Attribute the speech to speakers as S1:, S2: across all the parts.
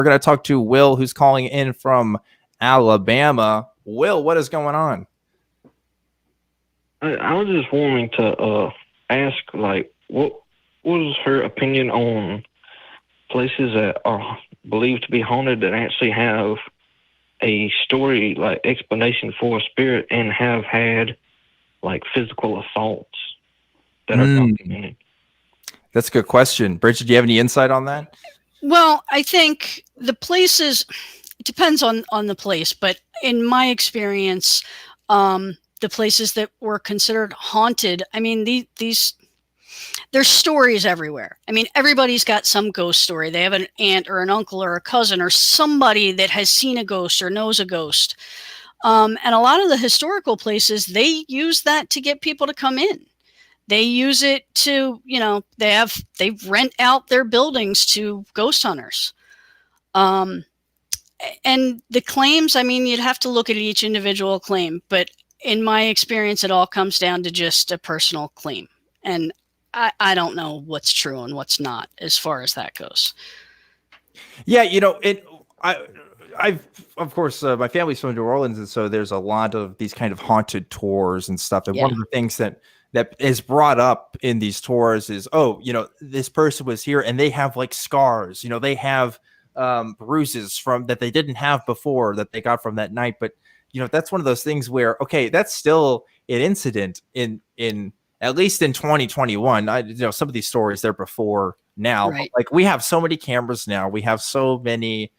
S1: We're going to talk to Will, who's calling in from Alabama. Will, what is going on?
S2: I was just wanting to ask, like, what was her opinion on places that are believed to be haunted that actually have a story, like explanation for a spirit, and have had like physical assaults that are documented?
S1: That's a good question. Bridget, do you have any insight on that?
S3: Well, I think the places, it depends on the place, but in my experience, the places that were considered haunted, I mean, there's stories everywhere. I mean, everybody's got some ghost story. They have an aunt or an uncle or a cousin or somebody that has seen a ghost or knows a ghost. And a lot of the historical places, they use that to get people to come in. They use it to, they rent out their buildings to ghost hunters. And the claims, I mean, you'd have to look at each individual claim, but in my experience, it all comes down to just a personal claim. And I don't know what's true and what's not as far as that goes.
S1: Yeah, I've of course, my family's from New Orleans, and so there's a lot of these kind of haunted tours and stuff. And one of the things that is brought up in these tours is, this person was here and they have like scars, they have bruises from that they didn't have before that they got from that night. But, that's one of those things where, okay, that's still an incident in at least in 2021. Some of these stories they're before now,
S3: right.
S1: But like we have so many cameras now, we have so many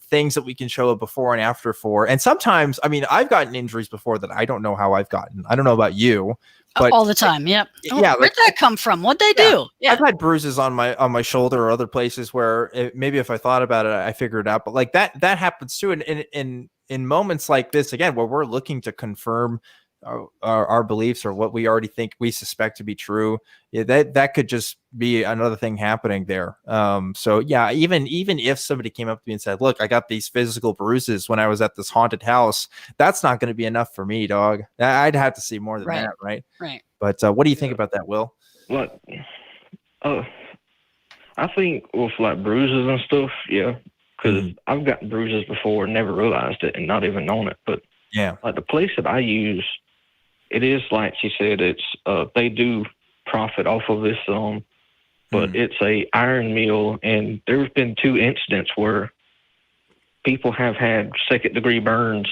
S1: things that we can show a before and after for. And sometimes, I mean, I've gotten injuries before that I don't know how I've gotten. I don't know about you. But
S3: all the time. Yep.
S1: Yeah.
S3: Where'd that come from? What'd they do? Yeah.
S1: I've had bruises on my shoulder or other places where maybe if I thought about it, I figured it out. But like that happens too. And in moments like this, again, where we're looking to confirm our beliefs or what we already think we suspect to be true, that could just be another thing happening there. So yeah, even if somebody came up to me and said, look, I got these physical bruises when I was at this haunted house, that's not going to be enough for me, dog. I'd have to see more than that, right? But what do you think about that, Will?
S2: Like, I think with like bruises and stuff, yeah, because I've gotten bruises before and never realized it and not even known it. But
S1: yeah,
S2: like the place that I use, it is like she said, it's they do profit off of this, but it's a iron mill, and there's been 2 incidents where people have had 2nd-degree burns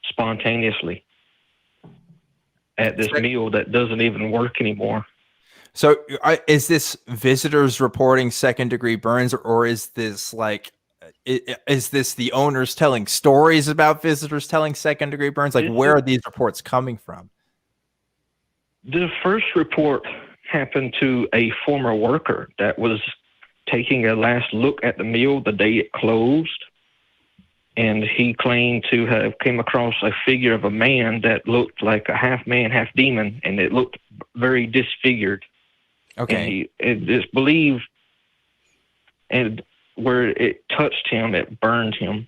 S2: spontaneously at this mill that doesn't even work anymore.
S1: So is this visitors reporting 2nd-degree burns, or is this like, is this the owners telling stories about visitors telling 2nd-degree burns? Like, where are these reports coming from?
S2: The first report happened to a former worker that was taking a last look at the mill the day it closed. And he claimed to have came across a figure of a man that looked like a half man, half demon, and it looked very disfigured.
S1: Okay.
S2: And it's believed, and where it touched him, it burned him.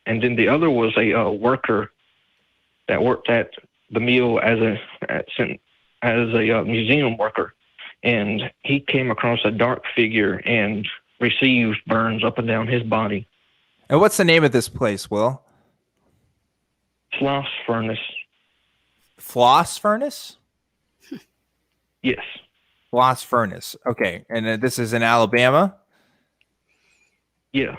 S2: And then the other was a worker that worked at the mill as a museum worker, and he came across a dark figure and received burns up and down his body.
S1: And what's the name of this place, Will?
S2: Floss Furnace.
S1: Floss Furnace?
S2: Yes.
S1: Floss Furnace. Okay. And this is in Alabama?
S2: Yeah.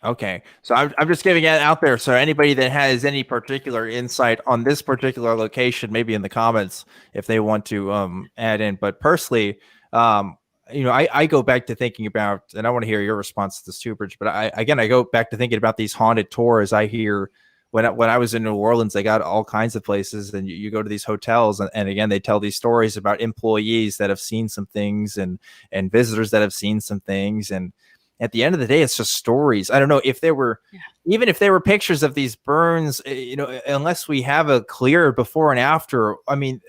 S1: Okay. So I'm just giving it out there. So anybody that has any particular insight on this particular location, maybe in the comments, if they want to add in. But personally, I go back to thinking about, and I want to hear your response to this too, Bridge, but I go back to thinking about these haunted tours. I hear when I was in New Orleans, they got all kinds of places, and you go to these hotels, and again, they tell these stories about employees that have seen some things and visitors that have seen some things. And at the end of the day, it's just stories. I don't know if there were, even if there were pictures of these burns, unless we have a clear before and after, I mean,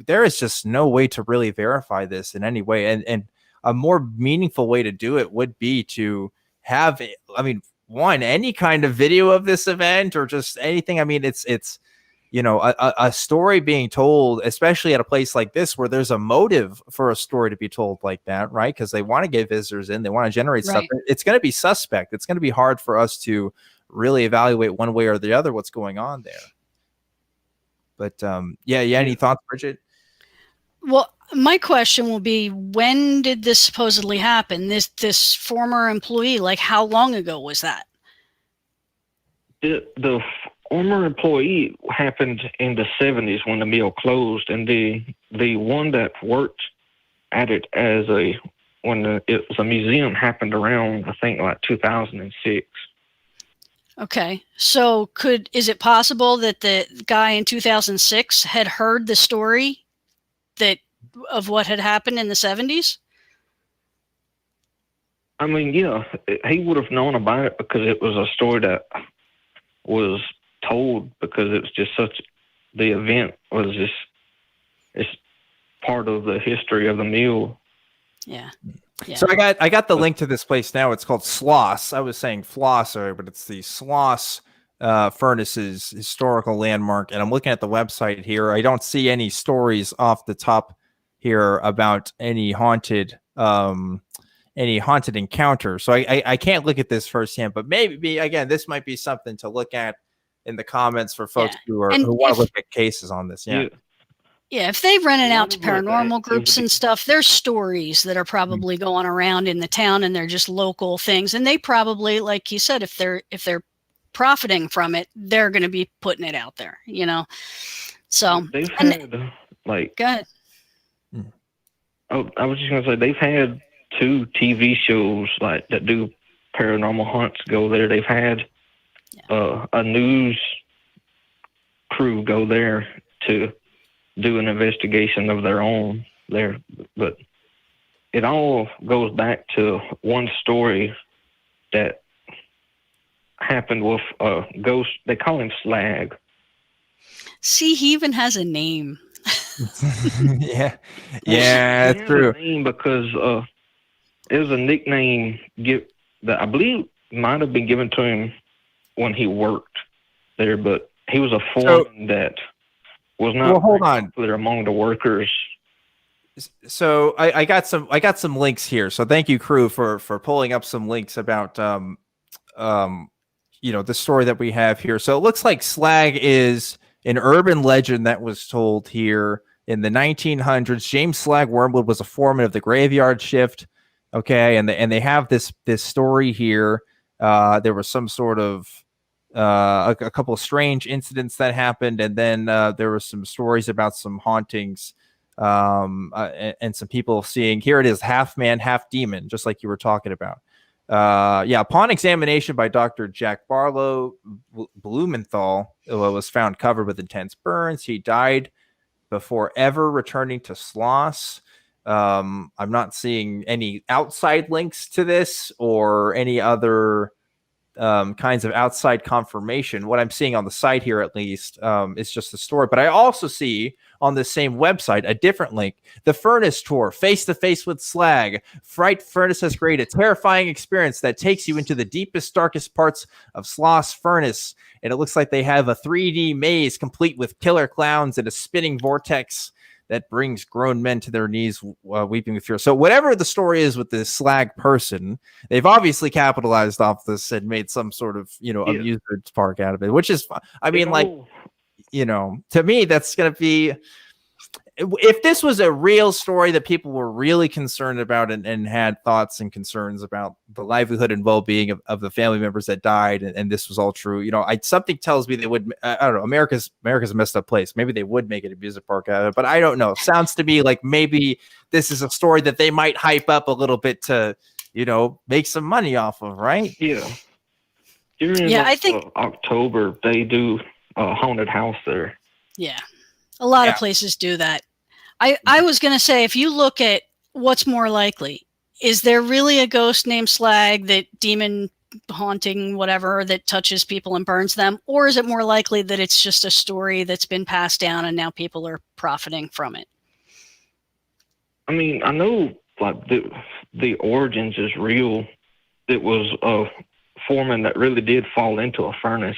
S1: there is just no way to really verify this in any way. And a more meaningful way to do it would be to have, any kind of video of this event or just anything. I mean, it's a story being told, especially at a place like this where there's a motive for a story to be told like that, right? Because they want to get visitors in, they want to generate stuff. It's going to be suspect. It's going to be hard for us to really evaluate one way or the other what's going on there. But any thoughts, Bridget?
S3: Well, my question will be, when did this supposedly happen? This former employee, like how long ago was that?
S2: The former employee happened in the 70s when the mill closed, and the one that worked at it when it was a museum happened around, I think, like 2006.
S3: Okay, so is it possible that the guy in 2006 had heard the story of what had happened in the 70s?
S2: I mean, yeah, he would have known about it because it was a story that was told, because it was just the event was just, it's part of the history of the mill.
S3: Yeah.
S1: So I got the link to this place now. It's called Sloss. I was saying Floss, but it's the Sloss Furnaces historical landmark. And I'm looking at the website here. I don't see any stories off the top here about any haunted encounter. So I can't look at this firsthand, but maybe again, this might be something to look at in the comments for folks who want to look at cases on this. Yeah.
S3: Yeah, if they've rented out to paranormal groups and stuff, there's stories that are probably going around in the town, and they're just local things. And they probably, like you said, if they're profiting from it, they're going to be putting it out there, So
S2: they've had
S3: go ahead.
S2: Oh, I was just going to say, they've had 2 TV shows like that do paranormal hunts go there. They've had a news crew go there to do an investigation of their own there, but it all goes back to one story that happened with a ghost. They call him Slag.
S3: See, he even has a name.
S1: Yeah, it's true.
S2: A name because it was a nickname that I believe might have been given to him when he worked there, but he was a foreman that was not popular among the workers.
S1: So I got some links here. So thank you, crew, for pulling up some links about the story that we have here. So it looks like Slag is an urban legend that was told here in the 1900s. James Slag Wormwood was a foreman of the graveyard shift. Okay, and they have this story here. There was some sort of a couple of strange incidents that happened, and then there were some stories about some hauntings and some people seeing, here it is, half man, half demon, just like you were talking about. Upon examination by Dr. Jack Barlow, Blumenthal was found covered with intense burns. He died before ever returning to Sloss. I'm not seeing any outside links to this or any other kinds of outside confirmation. What I'm seeing on the site here, at least, is just the story. But I also see on the same website a different link: the Furnace Tour, face to face with Slag. Fright Furnace has created a terrifying experience that takes you into the deepest, darkest parts of Sloss Furnace. And it looks like they have a 3D maze complete with killer clowns and a spinning vortex that brings grown men to their knees, weeping with fear. So whatever the story is with this Slag person, they've obviously capitalized off this and made some sort of, amusement park out of it, which is, I mean, to me, that's going to be, if this was a real story that people were really concerned about and had thoughts and concerns about the livelihood and well-being of the family members that died, and this was all true, something tells me they would, I don't know, America's a messed up place. Maybe they would make it a music park out of it, but I don't know. Sounds to me like maybe this is a story that they might hype up a little bit to, make some money off of, right?
S2: Yeah. I think October, they do a haunted house there.
S3: Yeah. A lot of places do that. I was going to say, if you look at what's more likely, is there really a ghost named Slag, that demon haunting, whatever, that touches people and burns them? Or is it more likely that it's just a story that's been passed down and now people are profiting from it?
S2: I mean, I know like the origins is real. It was a foreman that really did fall into a furnace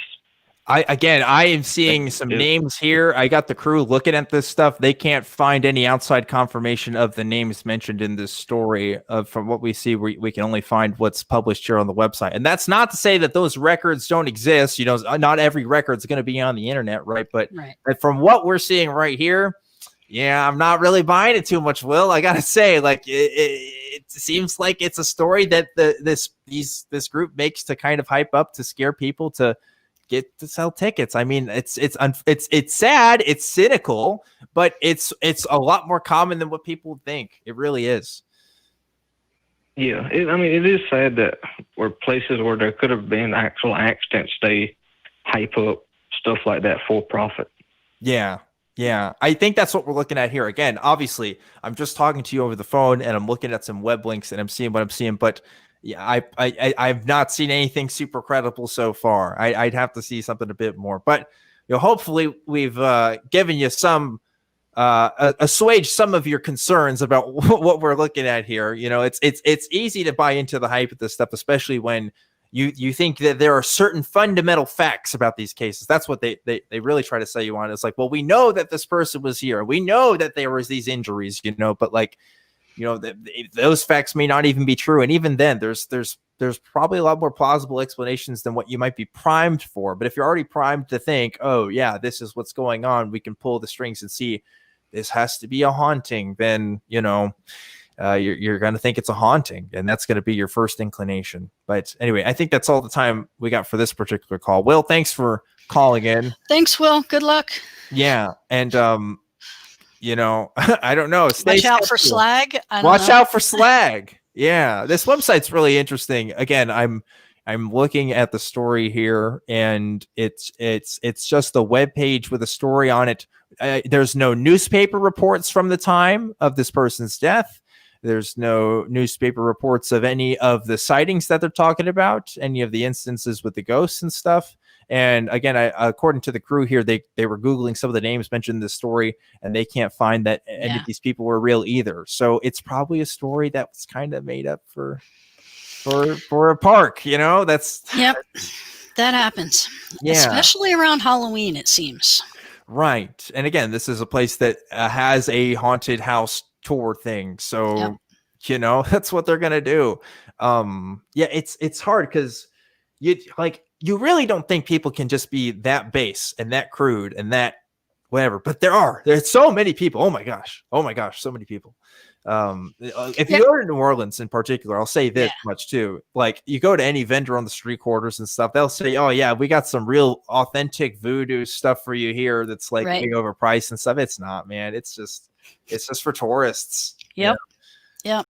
S1: I am seeing some names here. I got the crew looking at this stuff. They can't find any outside confirmation of the names mentioned in this story. From what we see, we can only find what's published here on the website. And that's not to say that those records don't exist. You know, not every record is going to be on the internet, right? But from what we're seeing right here, yeah, I'm not really buying it too much, Will. I gotta say, like, it seems like it's a story that this group makes to kind of hype up, to scare people, to get to sell tickets. I mean, it's sad, it's cynical, but it's a lot more common than what people think. It really is.
S2: Yeah, it is sad that where places where there could have been actual accidents, they hype up stuff like that for profit.
S1: Yeah. I think that's what we're looking at here. Again, obviously, I'm just talking to you over the phone, and I'm looking at some web links, and I'm seeing what I'm seeing, but yeah, I've not seen anything super credible so far. I'd have to see something a bit more, but you know, hopefully we've given you some assuage some of your concerns about what we're looking at here. You know, it's easy to buy into the hype of this stuff, especially when you think that there are certain fundamental facts about these cases. That's what they really try to sell you on. It's like, well, we know that this person was here, we know that there was these injuries, you know, but like, you know, those facts may not even be true. And even then, there's probably a lot more plausible explanations than what you might be primed for. But if you're already primed to think, oh yeah, this is what's going on, we can pull the strings and see this has to be a haunting, then, you know, you're going to think it's a haunting, and that's going to be your first inclination. But anyway, I think that's all the time we got for this particular call. Will, thanks for calling in.
S3: Thanks, Will. Good luck.
S1: Yeah. And, you know, I don't know.
S3: Watch out for slag.
S1: Watch out for slag. Yeah, this website's really interesting. Again, I'm looking at the story here, and it's just a web page with a story on it. There's no newspaper reports from the time of this person's death. There's no newspaper reports of any of the sightings that they're talking about, any of the instances with the ghosts and stuff. And again, according to the crew here, they were Googling some of the names mentioned in this story, and they can't find that any of these people were real either. So it's probably a story that was kind of made up for a park, you know. That
S3: happens.
S1: Yeah,
S3: especially around Halloween, it seems.
S1: Right. And again, this is a place that has a haunted house tour thing, so you know, that's what they're gonna do. Yeah, it's hard because you really don't think people can just be that base and that crude and that whatever, but there's so many people. Oh my gosh, so many people. If you go to New Orleans in particular, I'll say this much too. Like, you go to any vendor on the street corners and stuff, they'll say, oh yeah, we got some real authentic voodoo stuff for you here that's like way overpriced and stuff. It's not, man. It's just for tourists.
S3: Yep.